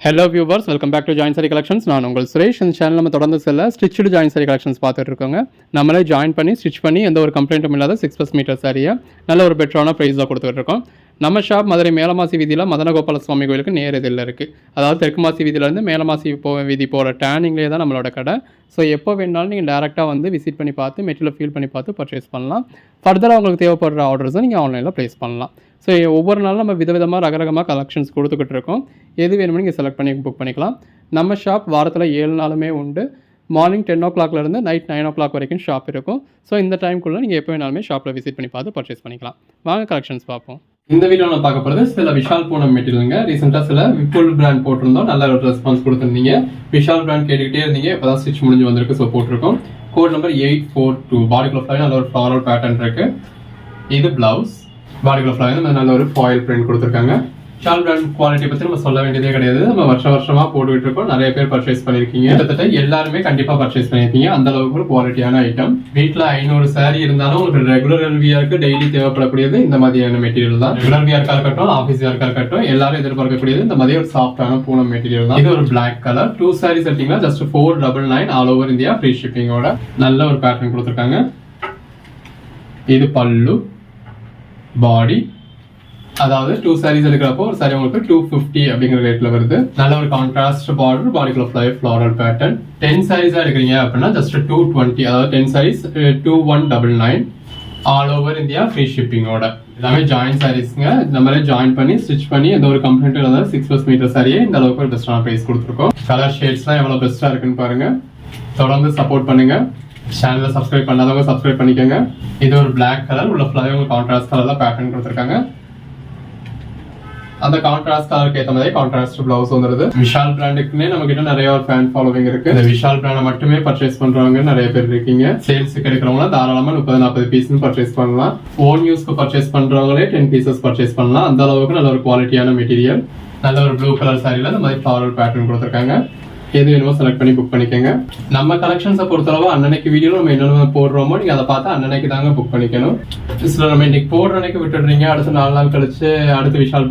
Hello viewers, welcome back to join sari collections. நான் உங்கள் சுரேஷ். இந்த சேனல் நம்ம தொடர்ந்து ஸ்டிச்சு ஜாயின் சாரி கலெக்ஷன்ஸ் பார்த்துட்டு இருக்கோங்க. நம்மளே ஜாயின் பண்ணி ஸ்டிச் பண்ணி எந்த ஒரு கம்ப்ளைண்ட்டும் இல்லாத 6+ மீட்டர் சாரியை நல்ல ஒரு பெட்டரான ப்ரைஸில் கொடுத்துட்டு இருக்கோம். நம்ம ஷாப் மதுரை மேலமாசி வீதியில் மதனகோபால சுவாமி கோயிலுக்கு நேர் இதில் இருக்குது. அதாவது தெற்கு மாசி வீதியிலேருந்து மேலமாசி வீதி போகிற டேர்னிங்லேயே தான் நம்மளோட கடை. ஸோ எப்போ வேணாலும் நீங்கள் டேரெக்டாக வந்து விசிட் பண்ணி பார்த்து மெட்டீரியல் ஃபீல் பண்ணி பார்த்து பர்ச்சேஸ் பண்ணலாம். ஃபர்தராக உங்களுக்கு தேவைப்படுற ஆர்டர்ஸை நீங்கள் ஆன்லைனில் ப்ளேஸ் பண்ணலாம். ஸோ ஒவ்வொரு நாளும் நம்ம விதவிதமாக ரகரகமாக கலெக்ஷன்ஸ் கொடுத்துக்கிட்டு இருக்கோம். எது வேணுமோ நீங்கள் செலக்ட் பண்ணி புக் பண்ணிக்கலாம். நம்ம ஷாப் வாரத்தில் 7 நாளுமே உண்டு. மார்னிங் 10 o'clockலேருந்து நைட் 9 o'clock வரைக்கும் ஷாப் இருக்கும். ஸோ இந்த டைம்குள்ளே நீங்கள் எப்போ வேணாலுமே ஷாப்பில் விசிட் பண்ணி பார்த்து பர்ச்சேஸ் பண்ணிக்கலாம். வாங்க கலெக்ஷன்ஸ் பார்ப்போம். இந்த வீடியோ நான் பார்க்க போகிறது சில விஷால் பூனம் மெட்டீரியலுங்க. ரீசெண்டாக சில விப்புல் பிராண்ட் போட்டிருந்தோம், நல்ல ஒரு ரெஸ்பான்ஸ் கொடுத்துருந்தீங்க. விஷால் பிராண்ட் கேட்டுக்கிட்டே இருந்தீங்க, இப்போ தான் ஸ்டிச் முடிஞ்சு வந்திருக்கு. ஸோ போட்டிருக்கோம். Code number 842. பாடிக்குள்ள ஃப்ளவர் நல்ல ஒரு ஃப்ளாரல் பேட்டர்ன் இருக்குது. இது பிளவுஸ். பாடிக்குள்ள ஃப்ளவர் நல்ல ஒரு ஃபாயில் பிரிண்ட் கொடுத்துருக்காங்க. விஷால் பிராண்ட் குவாலிட்டி பற்றி நம்ம சொல்ல வேண்டியதே கிடையாது. நம்ம வருஷமா போட்டுக்கிட்டு இருக்கோம். நிறைய பேர் பர்ச்சேஸ் பண்ணியிருக்கீங்க. கிட்டத்தட்ட எல்லாருமே கண்டிப்பாக பர்ச்சேஸ் பண்ணியிருக்கீங்க. அந்த அளவுக்கு ஒரு குவாலிட்டியான ஐட்டம். வீட்டில் 500 சாரி இருந்தாலும் உங்களுக்கு ரெகுலர் வியருக்கு டெய்லி தேவைப்படக்கூடியது இந்த மாதிரியான மெட்டீரியல் தான். ரெகுலர் வியர்க்காக இருக்கட்டும், ஆஃபீஸ் வியர்க்காக இருக்கட்டும், எல்லாரும் எதிர்பார்க்கக்கூடியது இந்த மாதிரி ஒரு சாஃப்டான பூனம் மெட்டீரியல் தான். இது ஒரு பிளாக் கலர் 2 sarees எடுத்தீங்கன்னா just 499 all over India free ஷிப்பிங்கோட நல்ல ஒரு பேட்டர்ன் கொடுத்துருக்காங்க. இது பல்லு, பாடி. அதாவது 2 sarees எடுக்கிறப்போ ஒரு சாரி உங்களுக்கு 250 அப்படிங்கிற ரேட்ல வருது. நல்ல ஒரு கான்ட்ராஸ்ட் பார்டர், பாடிக்குள்ள ஃப்ளோரல் பேட்டர்ன். 10 sarees எடுக்கிறீங்க அப்படின்னா just 220. அதாவது 10 sarees 2199 all over India free ஷிப்பிங்கோட. எல்லாமே ஜாயின் சாரீஸ்ங்க. இந்த மாதிரி ஜாயின் பண்ணி ஸ்டிச் பண்ணி எந்த ஒரு கம்ப்ளைண்ட் இல்லாத 6+ மீட்டர் சாரியே இந்த அளவுக்கு ஒரு பெஸ்டான பிரைஸ் கொடுத்துருக்கோம். கலர் ஷேட்ஸ்லாம் எவ்வளவு பெஸ்டா இருக்குன்னு பாருங்க. தொடர்ந்து சப்போர்ட் பண்ணுங்க. சேனலை சப்ஸ்கிரைப் பண்ணாதவங்க சப்ஸ்கிரைப் பண்ணிக்கோங்க. இது ஒரு பிளாக் கலர் உள்ள ஃப்ளவர் கான்ட்ராஸ்ட் கலர்ல பேட்டர்ன் கொடுத்துருக்காங்க. அந்த கான்ட்ராஸ்ட் கலருக்கு ஏற்ற மாதிரி கான்ட்ராஸ்ட் பிளவுஸ் வந்துருது. விஷால் பிராண்டுக்குன்னே நம்ம கிட்ட நிறைய ஒரு ஃபேன் ஃபாலோவிங் இருக்கு. இந்த விஷால் பிராண்டை மட்டுமே பர்ச்சேஸ் பண்றவங்க நிறைய பேர் இருக்கீங்க. சேல்ஸுக்கு எடுக்கிறவங்க தாராளமா 30-40 பீஸ் பர்ச்சேஸ் பண்ணலாம். ஓன் யூஸ்க்கு பர்ச்சேஸ் பண்றவங்களே 10 pieces பர்ச்சேஸ் பண்ணலாம். அந்த அளவுக்கு நல்ல ஒரு குவாலிட்டியான மெட்டீரியல். நல்ல ஒரு ப்ளூ கலர் சாரியில இந்த மாதிரி ஃப்ளாரல் பேட்டர்ன் கொடுத்துருக்காங்க. எது வேணுமோ செலக்ட் பண்ணி புக் பண்ணிக்கோங்க. நம்ம கலெக்ஷன்ஸை பொறுத்தளவு அன்னன்னைக்கு வீடியோல நம்ம என்னென்ன போடுறோமோ நீங்க அதை பார்த்து அன்னன்னைக்கு தாங்க புக் பண்ணிக்கணும். சில நம்ம இன்னைக்கு போடுற அன்னைக்கு விட்டுடுறீங்க, அடுத்து 4 நாள் கழிச்சு அடுத்து விஷால்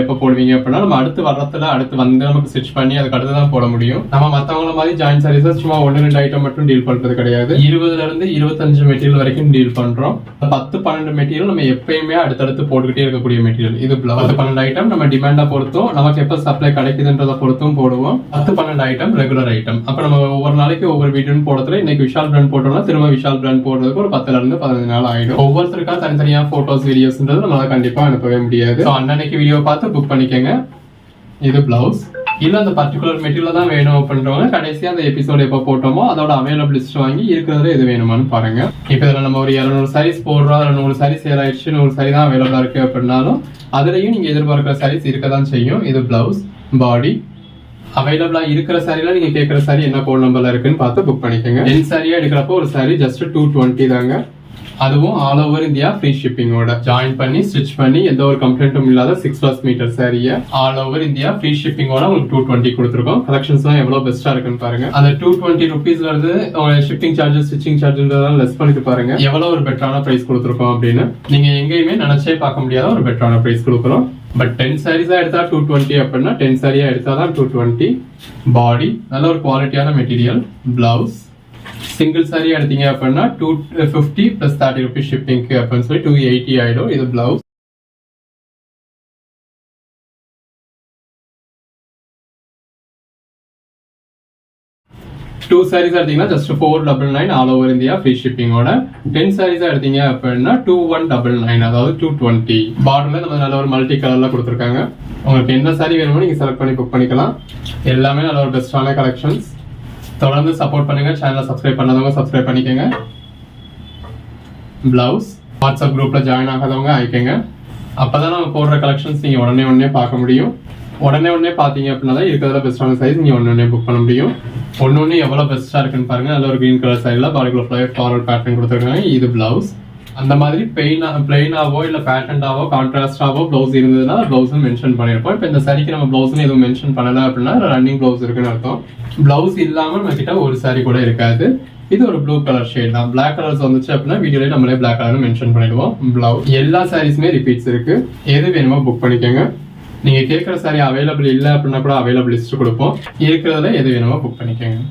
எப்போ போடுவீங்க அப்படின்னா நம்ம அடுத்து வர்றதுல அடுத்து வந்து நமக்கு ஸ்டிச் பண்ணி அதுக்கு அடுத்து தான் போட முடியும். நம்ம மற்றவங்கள மாதிரி ஜாயின் சாரீஸ் சும்மா 1-2 ஐட்டம் மட்டும் டீல் பண்றது கிடையாது. 20ல இருந்து 25 மெட்டீரியல் வரைக்கும் டீல் பண்றோம். 10-12 மெட்டீரியல் நம்ம எப்பயுமே அடுத்தடுத்து போட்டுக்கிட்டே இருக்கக்கூடிய மெட்டீரியல். இது 10-12 ஐட்டம் நம்ம டிமாண்டா பொறுத்தும் நமக்கு எப்போ சப்ளை கிடைக்குதுன்றதை பொறுத்தும் போடுவோம். 10-12 ஐட்டம் ரெகுலர் ஐட்டம். அப்ப நம்ம ஒவ்வொரு நாளைக்கு ஒவ்வொரு வீடியோ போடுறதுல இன்னைக்கு விஷால் பிராண்ட் போட்டோம்னா திரும்ப விஷால் பிராண்ட் போடுறதுக்கு ஒரு 10ல இருந்து 15 நாள் ஆயிடும். ஒவ்வொருத்தருக்கா தனித்தனியா போட்டோஸ் வீடியோஸ்ன்றது நம்மளால கண்டிப்பா அனுப்பவே முடியாது. அன்னன்னைக்கு வீடியோ பார்த்து புக் பண்ணிக்கங்க. இது பிளவுஸ். இல்ல அந்த பர்டிகுலர் மெட்டீரியல் தான் வேணும் அப்படின்றவங்க கடைசியா அந்த எபிசோட் எப்போ போட்டோமோ அதோட அவைலபிள் லிஸ்ட் வாங்கி இருக்கிறதுல எது வேணுமான்னு பாருங்க. இப்ப இதுல நம்ம ஒரு 200 sarees போடுறோம், 100 sarees சேல் ஆயிடுச்சு, 100 saree தான் அவைலபிளா இருக்கு அப்படின்னாலும் அதுலயும் நீங்க எதிர்பார்க்கிற sarees இருக்கதான் செய்யும். இது பிளவுஸ், பாடி. அவைலபிளா இருக்கிற சாரில நீங்க கேட்கிற சாரி என்ன கோட் நம்பர்ல இருக்குன்னு பார்த்து புக் பண்ணிக்கோங்க. 10 சாரியா எடுக்கிறப்போ ஒரு சாரி ஜஸ்ட் 220 தாங்க. அதுவும் ஆல் ஓவர் இந்தியா ஃப்ரீ ஷிப்பிங்கோட. ஜாயின் பண்ணி ஸ்டிச் பண்ணி எந்த ஒரு கம்ப்ளைண்ட்டும் இல்லாத 6+ மீட்டர் சாரியை ஆல் ஓவர் இந்தியா ஃப்ரீ ஷிப்பிங்கோட உங்களுக்கு 220 கொடுத்துருக்கோம். கலெக்ஷன்ஸ் எல்லாம் எவ்வளவு பெஸ்டா இருக்குன்னு பாருங்க. அந்த 220 rupeesல இருந்து shipping charges, stitching charges less பண்ணிட்டு பாருங்க எவ்வளவு ஒரு பெட்டரான பிரைஸ் கொடுத்துருக்கோம் அப்படின்னு. நீங்க எங்கேயுமே நினைச்சே பார்க்க முடியாத ஒரு பெட்டரான பிரைஸ் கொடுக்குறோம். பட் 10 sarees எடுத்தா 220 அப்படின்னா 10 saree எடுத்தாதான் 220. பாடி நல்ல ஒரு குவாலிட்டியான மெட்டீரியல். பிளவுஸ் சிங்கிள் சாரி எடுத்தீங்க அப்படின்னா 250 + 30 rupees ஷிப்பிங்க்கு அப்படின்னு சொல்லி 280 ஆயிடும். இது பிளவுஸ். டூ sarees எடுத்தீங்கன்னா just 499 all over India free ஷிப்பிங்கோட. 10 sarees எடுத்தீங்க அப்படின்னா 2199, அதாவது 220. பார்டர்ல நம்ம நல்ல ஒரு மல்டி கலர்ல கொடுத்துருக்காங்க. உங்களுக்கு என்ன சாரி வேணுமோ நீங்க செலக்ட் பண்ணி புக் பண்ணிக்கலாம். எல்லாமே நல்ல ஒரு பெஸ்டான கலெக்ஷன்ஸ். தொடர்ந்து சப்போர்ட் பண்ணுங்க. சேனலை சப்ஸ்கிரைப் பண்ணாதவங்க சப்ஸ்கிரைப் பண்ணிக்கோங்க. பிளவுஸ் வாட்ஸ்அப் குரூப்ல ஜாயின் ஆகாதவங்க ஆயிக்கங்க. அப்பதான் நம்ம போடுற கலெக்ஷன்ஸ் நீங்க உடனே பார்க்க முடியும். உடனே பாத்தீங்க அப்படின்னா தான் இருக்கிறதுல பெஸ்டான சைஸ் நீங்க ஒன்னே புக் பண்ண முடியும். ஒன்னு எவ்வளவு பெஸ்டா இருக்குன்னு பாருங்க. நல்ல ஒரு கிரீன் கலர் சைடுல பாடிக்குள்ள ஃப்ளவர் பேட்டர்ன் கொடுத்துருக்காங்க. இது பிளவுஸ். அந்த மாதிரி பிளெயினாவோ இல்ல பேட்டர்னாவோ கான்ட்ராஸ்டாவோ பிளவுஸ் இருந்ததுன்னா பிளவுஸ் மென்ஷன் பண்ணிருப்போம். இப்ப இந்த சாரிக்கு நம்ம பிளவுஸ் எதுவும் மென்ஷன் பண்ணல அப்படின்னா ரன்னிங் பிளவுஸ் இருக்குன்னு அர்த்தம். பிளவுஸ் இல்லாம நம்ம கிட்ட ஒரு சாரி கூட இருக்காது. இது ஒரு ப்ளூ கலர் ஷேட் தான். பிளாக் கலர்ஸ் வந்துச்சு அப்படின்னா வீடியோல நம்மளே பிளாக் கலர் மென்ஷன் பண்ணிடுவோம். பிளவுஸ் எல்லா சாரீஸுமே ரிப்பீட்ஸ் இருக்கு. எது வேணுமோ புக் பண்ணிக்கோங்க. நீங்க கேட்குற சாரி அவைலபிள் இல்லை அப்படின்னா கூட அவைலபிள் லிஸ்ட் கொடுப்போம். இருக்கிறதுல எது வேணுமோ புக் பண்ணிக்கோங்க.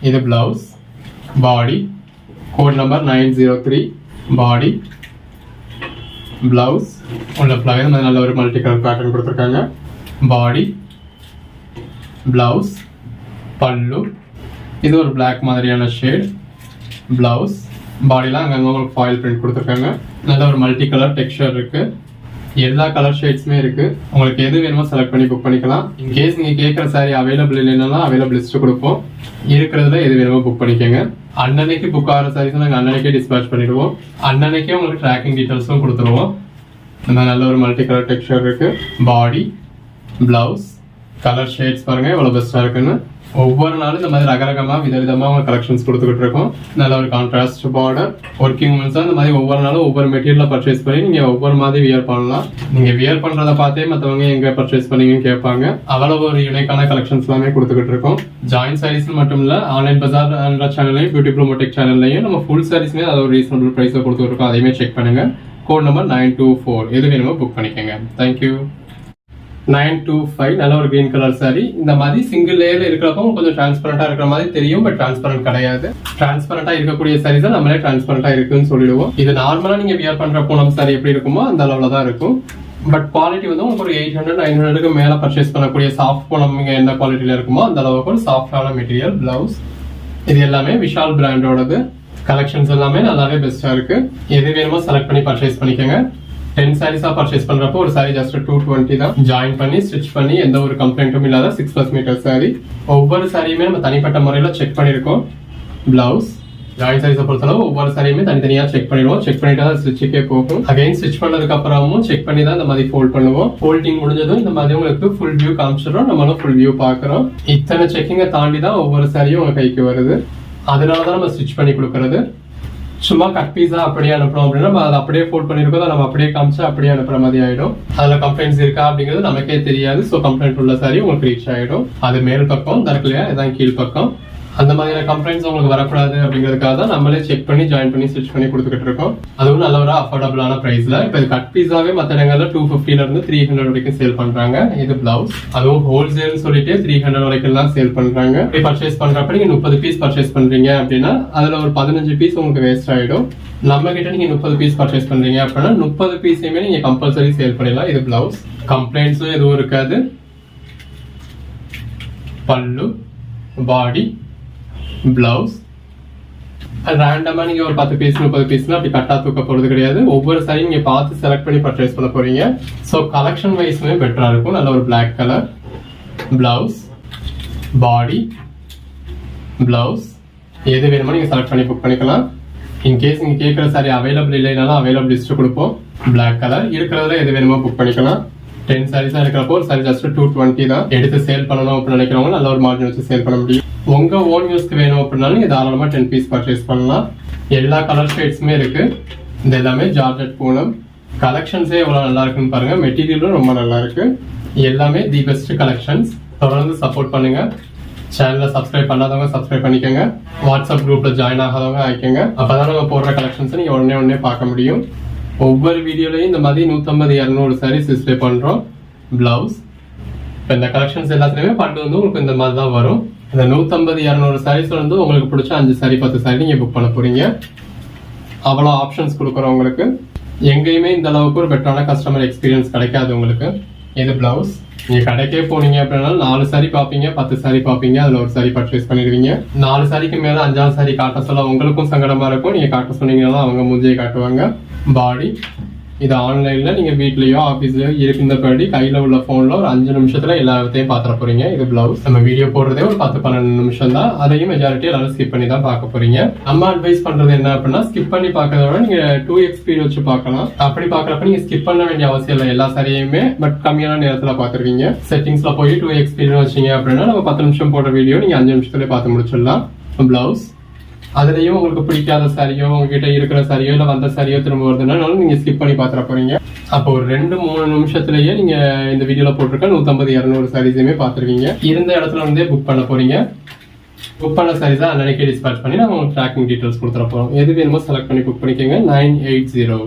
இது பிளவுஸ், பாடி கோட் நம்பர் 903, பாடி பிளவுஸ் உள்ள ஃப்ளவர் நல்ல ஒரு மல்டி கலர் பேட்டர்ன் கொடுத்துருக்காங்க. பாடி பிளவுஸ், பல்லு இது ஒரு பிளாக் மாதிரியான ஷேட், பிளவுஸ் பாடிலாம் அங்கங்கே உங்களுக்கு ஃபாயில் பிரிண்ட் கொடுத்துருக்காங்க. நல்ல ஒரு மல்டி கலர் டெக்ஸ்சர் இருக்கு. எல்லா கலர் ஷேட்ஸுமே இருக்கு. உங்களுக்கு எது வேணுமோ செலக்ட் பண்ணி புக் பண்ணிக்கலாம். இன்கேஸ் நீங்க கேட்குற சாரி அவைலபிள் இல்லைன்னா அவைலபிள் லிஸ்ட் கொடுப்போம். இருக்கிறதுல எது வேணுமோ புக் பண்ணிக்கோங்க. அன்னன்னைக்கு புக் ஆகிற சாரீஸ் நாங்கள் அன்னன்னைக்கே டிஸ்பேச் பண்ணிடுவோம். அன்னன்னைக்கே உங்களுக்கு ட்ராக்கிங் டீட்டெயில்ஸும் கொடுத்துருவோம். இந்த நல்ல ஒரு மல்டி கலர் டெக்ஸ்சர் இருக்கு. பாடி பிளவுஸ் கலர் ஷேட்ஸ் பாருங்க எவ்வளவு பெஸ்டா இருக்குன்னு. ஒவ்வொரு நாளும் இந்த மாதிரி ரகரகமா விதவிதமா கலெக்ஷன்ஸ் கொடுத்துக்கிட்டு இருக்கோம். நல்ல ஒரு கான்ட்ராஸ்ட் பார்டர், ஒர்க்கிங் உமன்ஸா இந்த மாதிரி ஒவ்வொரு நாளும் ஒவ்வொரு மெட்டீரியல பர்ச்சேஸ் பண்ணி நீங்க ஒவ்வொரு மாதிரி வியர் பண்ணலாம். நீங்க வியர் பண்றதை பார்த்தே மற்றவங்க எங்க பர்ச்சேஸ் பண்ணீங்கன்னு கேட்பாங்க. அவ்வளவு ஒரு யூனிக்கான கலெக்ஷன்ஸ் எல்லாமே கொடுத்துக்கிட்டு இருக்கோம். ஜாயின்ட் சாரீஸ் மட்டும் இல்ல, ஆன்லைன் பஜார் சேனல்லையும் பியூட்டி ப்ரோமோடெக் சேனல்லையும் நம்ம ஃபுல் சாரீஸ்மே அது ஒரு ரீசனபிள் பிரைஸ்ல கொடுத்துட்டு இருக்கோம். அதையுமே செக் பண்ணுங்க. கோட் நம்பர் 924 எது வேணுமோ புக் பண்ணிக்கோங்க. தேங்க்யூ. 925 நல்ல ஒரு கிரீன் கலர் சாரி. இந்த மாதிரி சிங்கிள் லேயர்ல இருக்கிறப்போ கொஞ்சம் டிரான்ஸ்பரண்டா இருக்கிற மாதிரி தெரியும், பட் டிரான்ஸ்பரண்ட் கிடையாது. டிரான்ஸ்பரண்டா இருக்கக்கூடிய சாரீஸ் நம்மளே டிரான்ஸ்பரண்டா இருக்குன்னு சொல்லிடுவோம். இது நார்மலா நீங்க வியர் பண்ற பூனம் சாரி எப்படி இருக்குமோ அந்த அளவுல தான் இருக்கும். பட் குவாலிட்டி வந்து உங்களுக்கு ஒரு 800-900க்கு மேல பர்ச்சேஸ் பண்ணக்கூடிய சாஃப்ட் பூனம் என்ன குவாலிட்டியில இருக்குமோ அந்த அளவுக்கு ஒரு சாஃப்டான மெட்டீரியல். பிளவுஸ் இது எல்லாமே விஷால் பிராண்டோடது. கலெக்ஷன்ஸ் எல்லாமே நல்லாவே பெஸ்டா இருக்கு. எது வேணுமோ செலக்ட் பண்ணி பர்ச்சேஸ் பண்ணிக்கோங்க. 10 சாரீஸா பர்ச்சேஸ் பண்றப்போ ஒரு சாரி ஜஸ்ட் 220 தான். ஜாயின் பண்ணி ஸ்டிச் பண்ணி எந்த ஒரு கம்ப்ளைண்ட்டும் இல்லாத 6+ மீட்டர் சாரி. ஒவ்வொரு சாரியுமே நம்ம தனிப்பட்ட முறையில செக் பண்ணிருக்கோம். பிளவுஸ் ஜாயின் சாரீஸை பொறுத்தளவு ஒவ்வொரு சாரியுமே தனித்தனியா செக் பண்ணிடுவோம். செக் பண்ணிட்டு தான் ஸ்டிச்சுக்கே போகும். அகைன் ஸ்டிச் பண்ணதுக்கு அப்புறமும் செக் பண்ணி தான் இந்த மாதிரி ஃபோல்ட் பண்ணுவோம். ஃபோல்டிங் முடிஞ்சதும் இந்த மாதிரி உங்களுக்கு ஃபுல் வியூ காமிச்சிடும். நம்மளும் ஃபுல் வியூ பாக்குறோம். இத்தனை செக்கிங்கை தாண்டி தான் ஒவ்வொரு சாரியும் உங்க கைக்கு வருது. அதனாலதான் நம்ம ஸ்டிச் பண்ணி கொடுக்கறது. சும்மா கட் பீஸா அப்படியே அனுப்புறோம் அப்படின்னா நம்ம அதை அப்படியே ஃபோல்ட் பண்ணிருக்கோம், நம்ம அப்படியே காமிச்சு அப்படியே அனுப்புற மாதிரி ஆயிடும். அதுல கம்ப்ளைண்ட்ஸ் இருக்கா அப்படிங்கிறது நமக்கே தெரியாது. ஸோ கம்ப்ளைண்ட் உள்ள சாரி உங்களுக்கு ரீச் ஆயிடும். அது மேல் பக்கம் தரக்கலையா, இதான் கீழ் பக்கம். அந்த மாதிரியான கம்ப்ளைண்ட்ஸ் உங்களுக்கு வரக்கூடாது அப்படிங்கிறதுக்காக தான் நம்மளே செக் பண்ணி ஜாயின் பண்ணி ஸ்டிச் பண்ணி கொடுத்துக்கிட்டு இருக்கோம். அதுவும் நல்ல ஒரு அஃபோர்டபுளான பிரைஸ்ல. இப்போ இது கட் பீஸாவே மற்ற இடங்கள்ல 250ல இருந்து 300 வரைக்கும் சேல் பண்றாங்க. இது பிளவுஸ், அதுவும் ஹோல்சேல் சொல்லிட்டு 300 வரைக்கும் எல்லாம் சேல் பண்றாங்க. இப்படி பர்ச்சேஸ் பண்றப்ப நீங்க 30 பீஸ் பர்ச்சேஸ் பண்றீங்க அப்படின்னா அதுல ஒரு 15 பீஸ் உங்களுக்கு வேஸ்ட் ஆயிடும். நம்ம கிட்ட நீங்க 30 பீஸ் பர்ச்சேஸ் பண்றீங்க அப்படின்னா 30 பீஸையுமே நீங்க கம்பல்சரி சேல் பண்ணிடலாம். இது பிளவுஸ், கம்ப்ளைண்ட்ஸும் எதுவும் இருக்காது. பல்லு, பாடி, பிளவுஸ் ரேண்டமா நீங்க ஒரு 10 பீஸ் 30 பீஸ்னா அப்படி கட்டா தூக்க போறது கிடையாது. ஒவ்வொரு சாரியும் நீங்க பார்த்து செலக்ட் பண்ணி பர்ச்சேஸ் பண்ண போறீங்க. ஸோ கலெக்ஷன் வைஸ்மே பெட்டரா இருக்கும். நல்ல ஒரு பிளாக் கலர் பிளவுஸ், பாடி, பிளவுஸ் எது வேணுமோ நீங்க செலக்ட் பண்ணி புக் பண்ணிக்கலாம். இன்கேஸ் நீங்க கேட்குற சாரி அவைலபிள் இல்லைனாலும் அவைலபிள் லிஸ்ட் கொடுப்போம். பிளாக் கலர் இருக்கிறதுல எது வேணுமோ புக் பண்ணிக்கலாம். 10 சாரீஸா இருக்கிறப்போ ஒரு சாரி ஜஸ்ட் 220 தான். எடுத்து சேல் பண்ணணும் அப்படின்னு நினைக்கிறவங்க நல்ல ஒரு மார்ஜின் வச்சு சேல் பண்ண முடியும். உங்க ஓன் யூஸ்க்கு வேணும் அப்படின்னாலும் நீங்க தாராளமா 10 பீஸ் பர்ச்சேஸ் பண்ணலாம். எல்லா கலர் ஷேட்ஸுமே இருக்கு. இது எல்லாமே ஜார்ஜெட் பூனம். கலெக்ஷன்ஸே எவ்வளவு நல்லா இருக்குன்னு பாருங்க. மெட்டீரியலும் ரொம்ப நல்லா இருக்கு. எல்லாமே தி பெஸ்ட் கலெக்ஷன்ஸ். தொடர்ந்து சப்போர்ட் பண்ணுங்க. சேனலை சப்ஸ்கிரைப் பண்ணாதவங்க சப்ஸ்கிரைப் பண்ணிக்கோங்க. வாட்ஸ்அப் குரூப்ல ஜாயின் ஆகாதவங்க ஆயிக்கோங்க. அப்பதான் நம்ம போடுற கலெக்ஷன்ஸ் நீங்க உடனே பார்க்க முடியும். ஒவ்வொரு வீடியோலையும் இந்த மாதிரி 150-200 சாரீஸ் டிஸ்பிளே பண்றோம். பிளவுஸ் இப்போ இந்த கலெக்ஷன்ஸ் எல்லாத்துலயுமே பட்டு வந்து உங்களுக்கு இந்த மாதிரி தான் வரும். இந்த 150-200 சாரீஸ்ல வந்து உங்களுக்கு பிடிச்ச 5 சாரி 10 சாரி நீங்க புக் பண்ண போறீங்க. அவ்வளோ ஆப்ஷன்ஸ் கொடுக்குறோம் உங்களுக்கு. எங்கேயுமே இந்த அளவுக்கு ஒரு பெட்டரான கஸ்டமர் எக்ஸ்பீரியன்ஸ் கிடைக்காது உங்களுக்கு. இது பிளவுஸ். நீங்க கடைக்கே போனீங்க அப்படின்னா 4 சாரி பார்ப்பீங்க, 10 சாரி பார்ப்பீங்க, அதுல ஒரு சாரி பர்ச்சேஸ் பண்ணிடுவீங்க. 4 சாரிக்கு மேல 5ஆவது சாரி காட்ட சொல்ல உங்களுக்கும் சங்கடமா இருக்கும். நீங்க காட்ட சொன்னீங்கன்னா அவங்க மூஞ்சியை காட்டுவாங்க. பாடி இது ஆன்லைன்ல நீங்க வீட்லயோ ஆபீஸ்லயோ இருந்தபடி கையில உள்ள போன்ல ஒரு 5 நிமிஷத்துல எல்லாத்தையும் பாத்திர போறீங்க. இது பிளவுஸ். நம்ம வீடியோ போடுறதே ஒரு 10-12 நிமிஷம் தான். அதையும் மெஜாரிட்டி எல்லாரும் ஸ்கிப் பண்ணி தான் பார்க்க போறீங்க. நம்ம அட்வைஸ் பண்றது என்ன அப்படின்னா ஸ்கிப் பண்ணி பார்க்கறத விட நீங்க 2x ஸ்பீட் வச்சு பார்க்கலாம். அப்படி பாக்குறப்ப நீங்க ஸ்கிப் பண்ண வேண்டிய அவசியம் இல்லை. எல்லா சாரியுமே பட் கம்மியான நேரத்துல பாத்துருவீங்க. செட்டிங்ஸ்ல போய் 2x ஸ்பீட் வச்சீங்க அப்படின்னா நம்ம 10 நிமிஷம் போடுற வீடியோ நீங்க 5 நிமிஷத்துல பார்த்து முடிச்சிடலாம். பிளவுஸ் அதுலயும் உங்களுக்கு பிடிக்காத சாரியோ உங்ககிட்ட இருக்கிற சாரியோ இல்ல வந்த சாரியோ திரும்ப வருதுனாலும் நீங்க ஸ்கிப் பண்ணி பாத்துற போறீங்க. அப்போ ஒரு 2-3 நிமிஷத்துலயே நீங்க இந்த வீடியோல போட்டிருக்க 150-200 சாரீஸுமே பாத்துருவீங்க. இருந்த இடத்துல இருந்தே புக் பண்ண போறீங்க. புக் பண்ண சாரீஸா அன்னைக்கே டிஸ்பேச் பண்ணி நம்ம ட்ராக்கிங் டீடைல்ஸ் கொடுத்துட போறோம். எது வேணுமோ செலக்ட் பண்ணி புக் பண்ணிக்கோங்க. 980